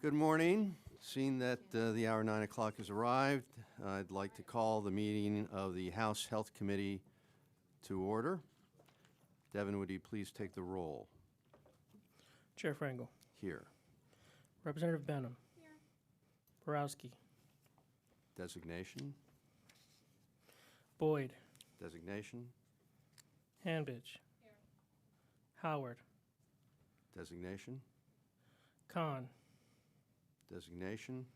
Good morning. Seeing that the hour 9 o'clock has arrived, I'd like to call the meeting of the House Health Committee to order. Devin, would you please take the roll? Chair Frankel. Here. Representative Benham. Here. Borowski. Designation? Boyd. Designation? Hanbidge. Here. Howard. Designation? Khan. Designation?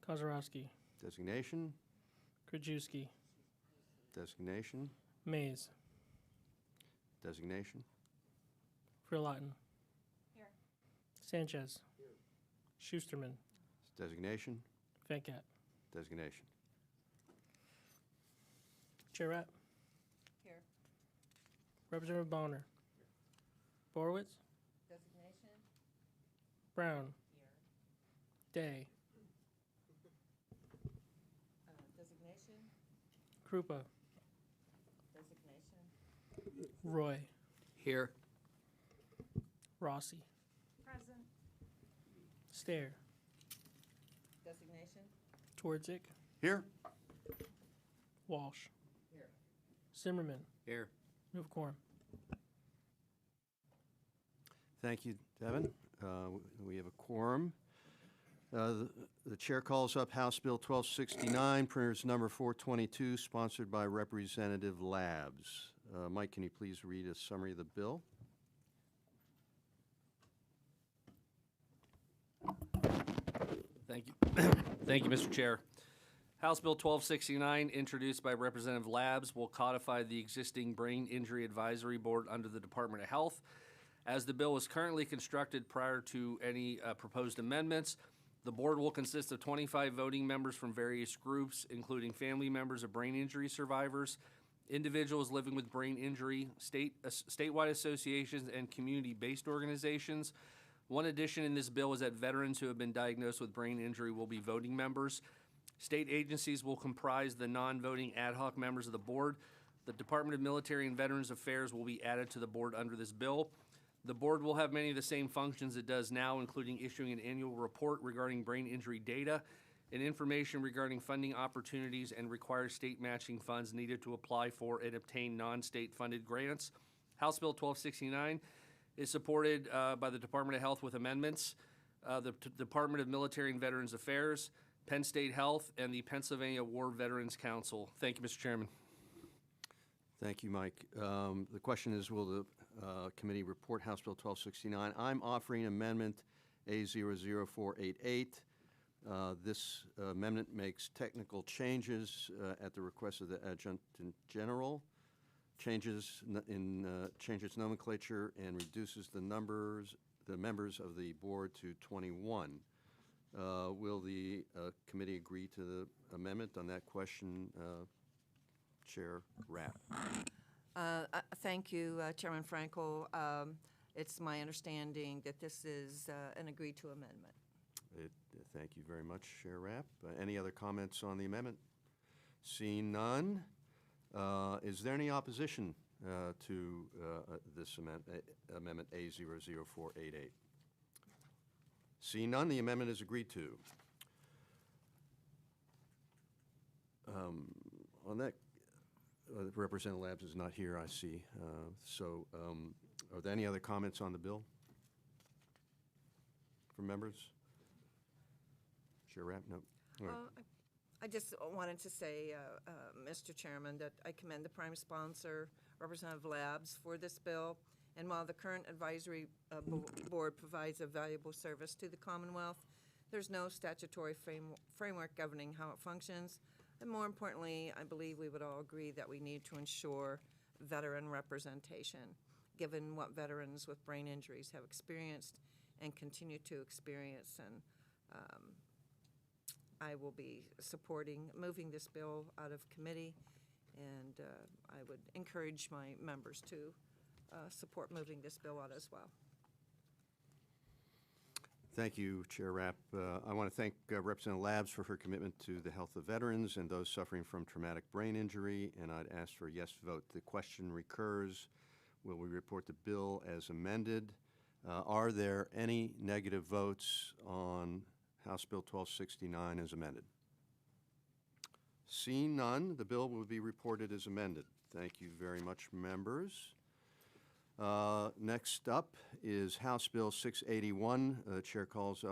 Kozarowski. Designation? Krajewski. Designation? Mays. Designation? Frillotten. Here. Sanchez. Here. Schusterman. Designation? Venkat. Designation? Chair Rapp. Here. Representative Bonner. Borowitz. Designation. Brown. Here. Day. Designation. Krupa. Designation. Roy. Here. Rossi. Present. Stair. Designation. Twardzik. Here. Walsh. Here. Zimmerman. Here. Move quorum. Thank you, Devin. We have a quorum. The chair calls up House Bill 1269, printers number 422, sponsored by Representative Labs. Mike, can you please read a summary of the bill? Thank you. Thank you, Mr. Chair. House Bill 1269, introduced by Representative Labs, will codify the existing Brain Injury Advisory Board under the Department of Health. As the bill is currently constructed prior to any proposed amendments, the board will consist of 25 voting members from various groups, including family members of brain injury survivors, individuals living with brain injury, statewide associations, and community-based organizations. One addition in this bill is that veterans who have been diagnosed with brain injury will be voting members. State agencies will comprise the non-voting ad hoc members of the board. The Department of Military and Veterans Affairs will be added to the board under this bill. The board will have many of the same functions it does now, including issuing an annual report regarding brain injury data and information regarding funding opportunities and required state matching funds needed to apply for and obtain non-state funded grants. House Bill 1269 is supported by the Department of Health with amendments, the Department of Military and Veterans Affairs, Penn State Health, and the Pennsylvania War Veterans Council. Thank you, Mr. Chairman. Thank you, Mike. The question is, will the committee report House Bill 1269? I'm offering amendment A00488. This amendment makes technical changes at the request of the Adjutant General, changes nomenclature, and reduces the members of the board to 21. Will the committee agree to the amendment on that question? Chair Rapp. Thank you, Chairman Frankel. It's my understanding that this is an agreed-to amendment. Thank you very much, Chair Rapp. Any other comments on the amendment? Seeing none, is there any opposition to this amendment A00488? Seeing none, the amendment is agreed to. On that, Representative Labs is not here, I see. Are there any other comments on the bill from members? Chair Rapp? No. All right. I just wanted to say, Mr. Chairman, that I commend the prime sponsor, Representative Labs, for this bill. And while the current advisory board provides a valuable service to the Commonwealth, there's no statutory framework governing how it functions. And more importantly, I believe we would all agree that we need to ensure veteran representation, given what veterans with brain injuries have experienced and continue to experience. And I will be supporting moving this bill out of committee, and I would encourage my members to support moving this bill out as well. Thank you, Chair Rapp. I want to thank Representative Labs for her commitment to the health of veterans and those suffering from traumatic brain injury, and I'd ask for a yes vote. The question recurs, will we report the bill as amended? Are there any negative votes on House Bill 1269 as amended? Seeing none, the bill will be reported as amended. Thank you very much, members. Next up is House Bill 681. Chair calls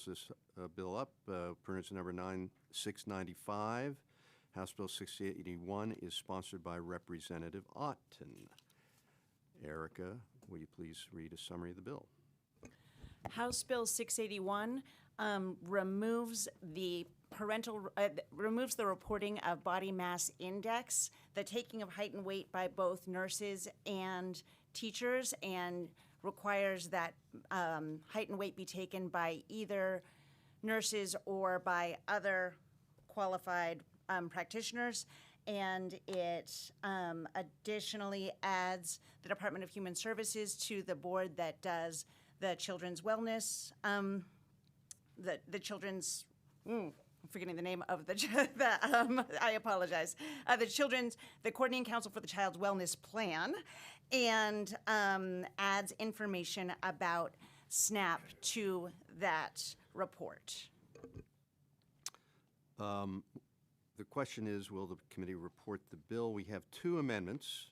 this bill up. Ordinance number 9695. House Bill 681 is sponsored by Representative Otten. Erica, will you please read a summary of the bill? House Bill 681 removes the removes the reporting of body mass index, the taking of height and weight by both nurses and teachers, and requires that height and weight be taken by either nurses or by other qualified practitioners. And it additionally adds the Department of Human Services to the board that does the children's wellness, the children's, I'm forgetting the name of I apologize. The Coordinating Council for the Child's Wellness Plan, and adds information about SNAP to that report. The question is, will the committee report the bill? We have two amendments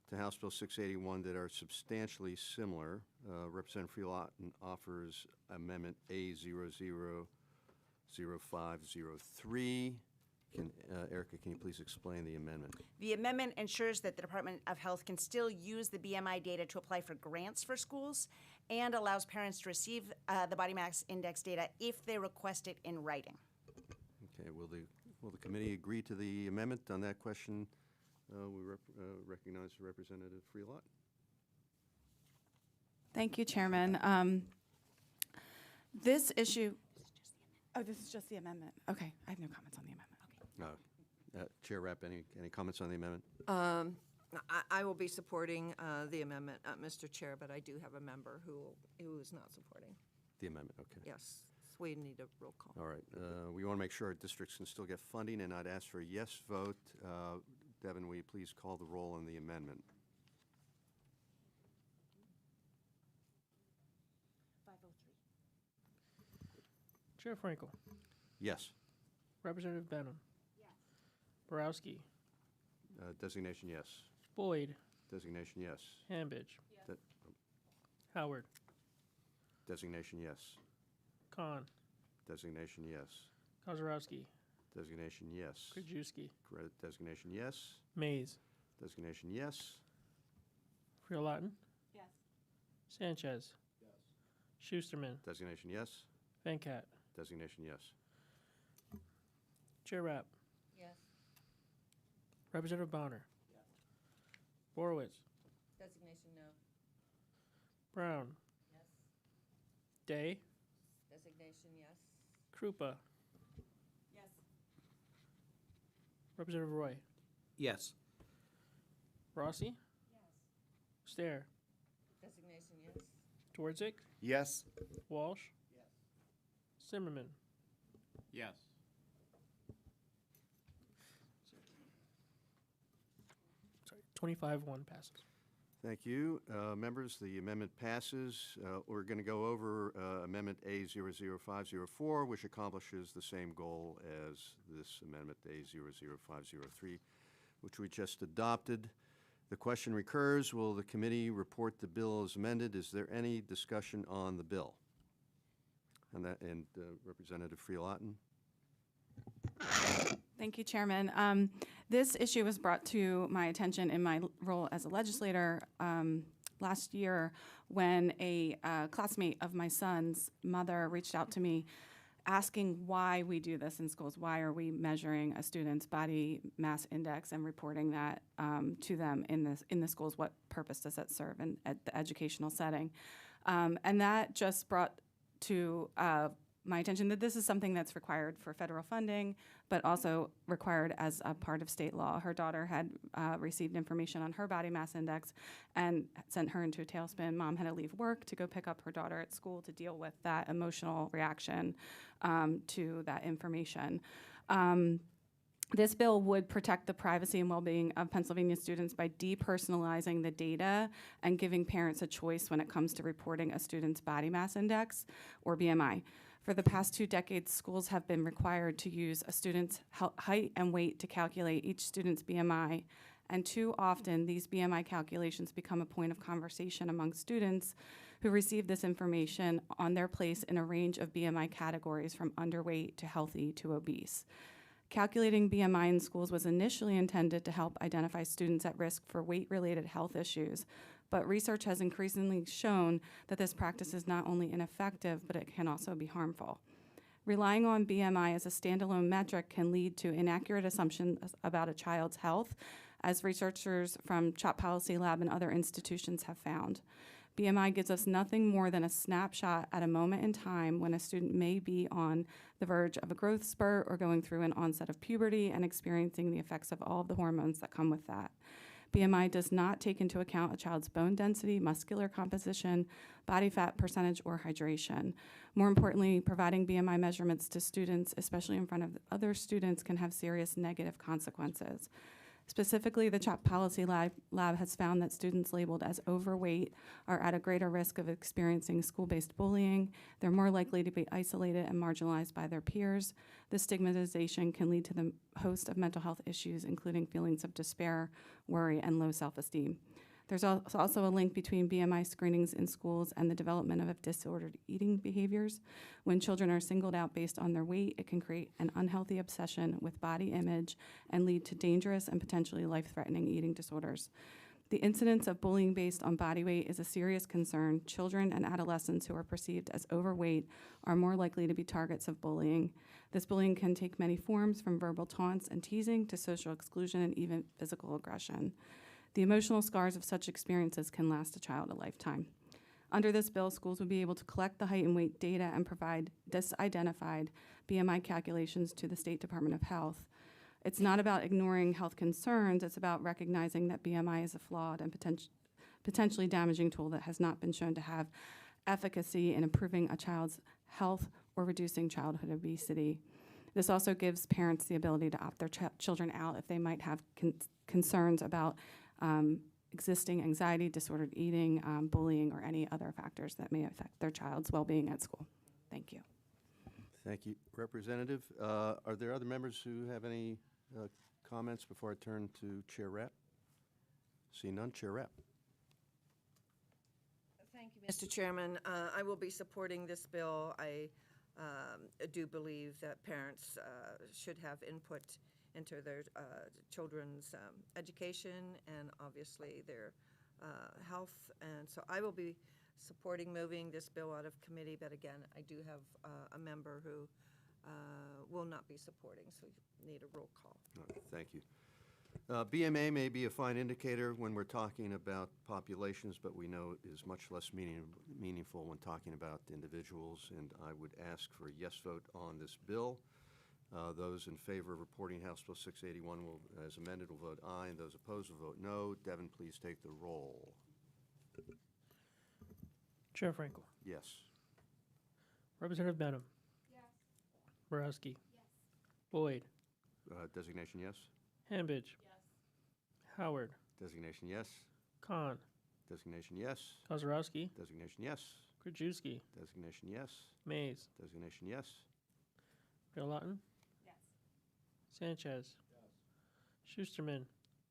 to House Bill 681 that are substantially similar. Representative Friel-Otten offers Amendment A000503. Erica, can you please explain the amendment? The amendment ensures that the Department of Health can still use the BMI data to apply for grants for schools, and allows parents to receive the body mass index data if they request it in writing. Okay, will the committee agree to the amendment on that question? We recognize Representative Friel-Otten. Thank you, Chairman. This issue, this is just the amendment. Okay, I have no comments on the amendment. Okay. Chair Rapp, any comments on the amendment? I will be supporting the amendment, Mr. Chair, but I do have a member who is not supporting. The amendment, okay. Yes, so we need a roll call. All right. We want to make sure our districts can still get funding, and I'd ask for a yes vote. Devin, will you please call the roll on the amendment? 503. Chair Frankel. Yes. Representative Benham. Yes. Borowski. Designation yes. Boyd. Designation yes. Hambidge. De- Howard. Designation yes. Khan. Designation yes. Kozarowski. Designation yes. Krajewski. Designation yes. Mays. Designation yes. Friel-Otten. Yes. Sanchez. Yes. Schusterman. Designation yes. Venkat. Designation yes. Chair Rapp. Yes. Representative Bonner. Yes. Borowitz. Designation no. Brown. Yes. Day. Designation yes. Krupa. Yes. Representative Roy. Yes. Rossi. Yes. Stair. Designation yes. Twardzik. Yes. Walsh. Yes. Zimmerman. Yes. Sorry, 25-1 passes. Thank you. Members, the amendment passes. We're going to go over Amendment A00504, which accomplishes the same goal as this amendment, A00503, which we just adopted. The question recurs, will the committee report the bill as amended? Is there any discussion on the bill? And Representative Friel-Otten? Thank you, Chairman. This issue was brought to my attention in my role as a legislator last year when a classmate of my son's mother reached out to me asking why we do this in schools. Why are we measuring a student's body mass index and reporting that to them in the schools? What purpose does that serve at the educational setting? And that just brought to my attention that this is something that's required for federal funding, but also required as a part of state law. Her daughter had received information on her body mass index and sent her into a tailspin. Mom had to leave work to go pick up her daughter at school to deal with that emotional reaction to that information. This bill would protect the privacy and well-being of Pennsylvania students by depersonalizing the data and giving parents a choice when it comes to reporting a student's body mass index, or BMI. For the past 2 decades, schools have been required to use a student's height and weight to calculate each student's BMI, and too often these BMI calculations become a point of conversation among students who receive this information on their place in a range of BMI categories from underweight to healthy to obese. Calculating BMI in schools was initially intended to help identify students at risk for weight-related health issues, but research has increasingly shown that this practice is not only ineffective, but it can also be harmful. Relying on BMI as a standalone metric can lead to inaccurate assumptions about a child's health, as researchers from CHOP Policy Lab and other institutions have found. BMI gives us nothing more than a snapshot at a moment in time when a student may be on the verge of a growth spurt or going through an onset of puberty and experiencing the effects of all of the hormones that come with that. BMI does not take into account a child's bone density, muscular composition, body fat percentage, or hydration. More importantly, providing BMI measurements to students, especially in front of other students, can have serious negative consequences. Specifically, the CHOP Policy Lab has found that students labeled as overweight are at a greater risk of experiencing school-based bullying. They're more likely to be isolated and marginalized by their peers. This stigmatization can lead to the host of mental health issues, including feelings of despair, worry, and low self-esteem. There's also a link between BMI screenings in schools and the development of disordered eating behaviors. When children are singled out based on their weight, it can create an unhealthy obsession with body image and lead to dangerous and potentially life-threatening eating disorders. The incidence of bullying based on body weight is a serious concern. Children and adolescents who are perceived as overweight are more likely to be targets of bullying. This bullying can take many forms, from verbal taunts and teasing to social exclusion and even physical aggression. The emotional scars of such experiences can last a child a lifetime. Under this bill, schools would be able to collect the height and weight data and provide disidentified BMI calculations to the State Department of Health. It's not about ignoring health concerns, it's about recognizing that BMI is a flawed and potentially damaging tool that has not been shown to have efficacy in improving a child's health or reducing childhood obesity. This also gives parents the ability to opt their children out if they might have concerns about existing anxiety, disordered eating, bullying, or any other factors that may affect their child's well-being at school. Thank you. Thank you, Representative. Are there other members who have any comments before I turn to Chair Rapp? See none, Chair Rapp. Thank you, Mr. Chairman. I will be supporting this bill. I do believe that parents should have input into their children's education and obviously their health. And so I will be supporting moving this bill out of committee, but again, I do have a member who will not be supporting, so you need a roll call. All right, thank you. BMA may be a fine indicator when we're talking about populations, but we know it is much less meaningful when talking about individuals, and I would ask for a yes vote on this bill. Those in favor of reporting House Bill 681 will, as amended, will vote aye, and those opposed will vote no. Devin, please take the roll. Chair Frankel. Yes. Representative Benham. Yes. Borowski. Yes. Boyd. Designation yes. Hanbidge. Yes. Howard. Designation yes. Khan. Designation yes. Kozarowski. Designation yes. Krajewski. Designation yes. Mays. Designation yes. Bill Lawton. Yes. Sanchez. Yes. Schusterman.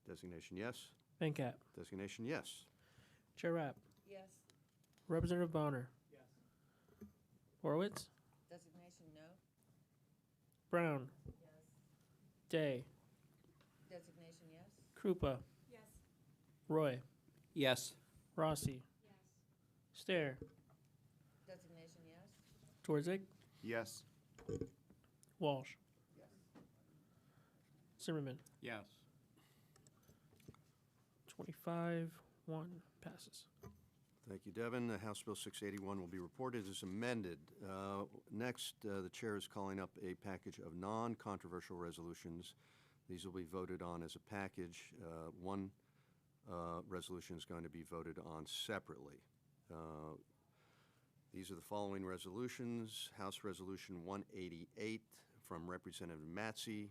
Designation yes. Venkat. Designation yes. Chair Rapp. Yes. Representative Bonner. Yes. Horowitz. Designation no. Brown. Yes. Day. Designation yes. Krupa. Yes. Roy. Yes. Rossi. Yes. Stair. Designation yes. Twardzik. Yes. Walsh. Yes. Zimmerman. Yes. 25-1 passes. Thank you, Devin. House Bill 681 will be reported as amended. Next, the chair is calling up a package of non-controversial resolutions. These will be voted on as a package. One resolution is going to be voted on separately. These are the following resolutions. House Resolution 188 from Representative Matzey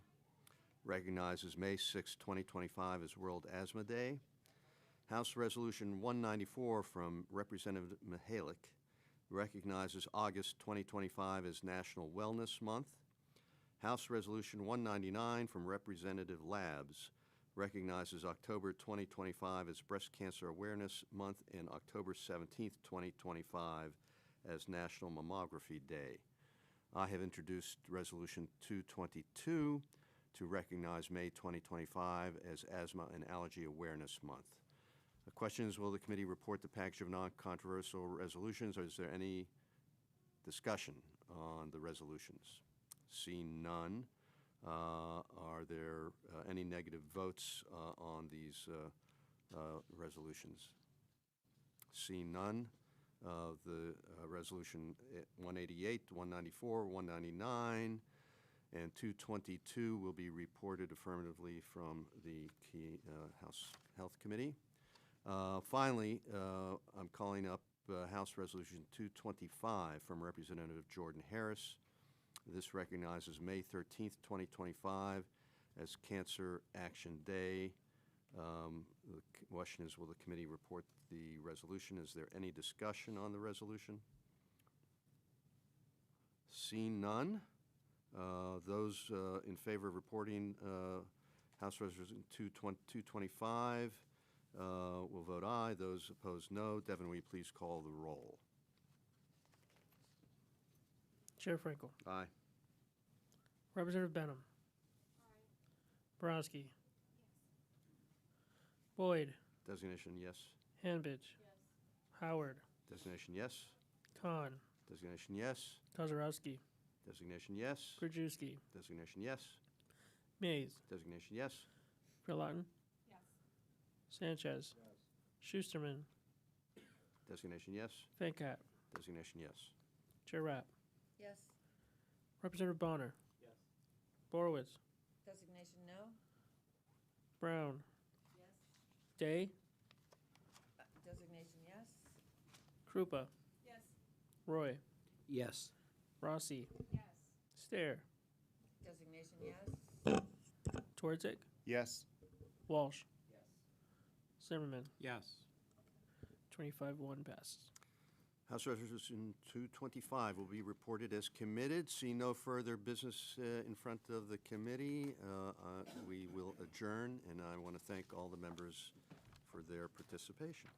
recognizes May 6, 2025 as World Asthma Day. House Resolution 194 from Representative Mihalik recognizes August 2025 as National Wellness Month. House Resolution 199 from Representative Labs recognizes October 2025 as Breast Cancer Awareness Month and October 17th, 2025 as National Mammography Day. I have introduced Resolution 222 to recognize May 2025 as Asthma and Allergy Awareness Month. The question is, will the committee report the package of non-controversial resolutions, or is there any discussion on the resolutions? Seeing none, are there any negative votes on these resolutions? Seeing none, the resolution 188, 194, 199, and 222 will be reported affirmatively from the House Health Committee. Finally, I'm calling up House Resolution 225 from Representative Jordan Harris. This recognizes May 13th, 2025 as Cancer Action Day. The question is, will the committee report the resolution? Is there any discussion on the resolution? Seeing none, those in favor of reporting House Resolution 225 will vote aye. Those opposed, no. Devin, will you please call the roll? Chair Frankel. Aye. Representative Benham. Bronski. Boyd. Designation, yes. Hanbidge. Howard. Designation, yes. Khan. Designation, yes. Tozarowski. Designation, yes. Krajewski. Designation, yes. Mays. Designation, yes. Gerlatin. Sanchez. Schusterman. Designation, yes. Venkat. Designation, yes. Chair Rapp. Yes. Representative Bonner. Yes. Borowitz. Designation no? Brown. Yes. Day. Designation yes? Krupa. Yes. Roy. Yes. Rossi. Yes. Stair. Designation yes? Twardzik. Yes. Walsh. Zimmerman. Yes. 25-1 passes. House Resolution 225 will be reported as committed. See no further business in front of the committee. We will adjourn, and I want to thank all the members for their participation.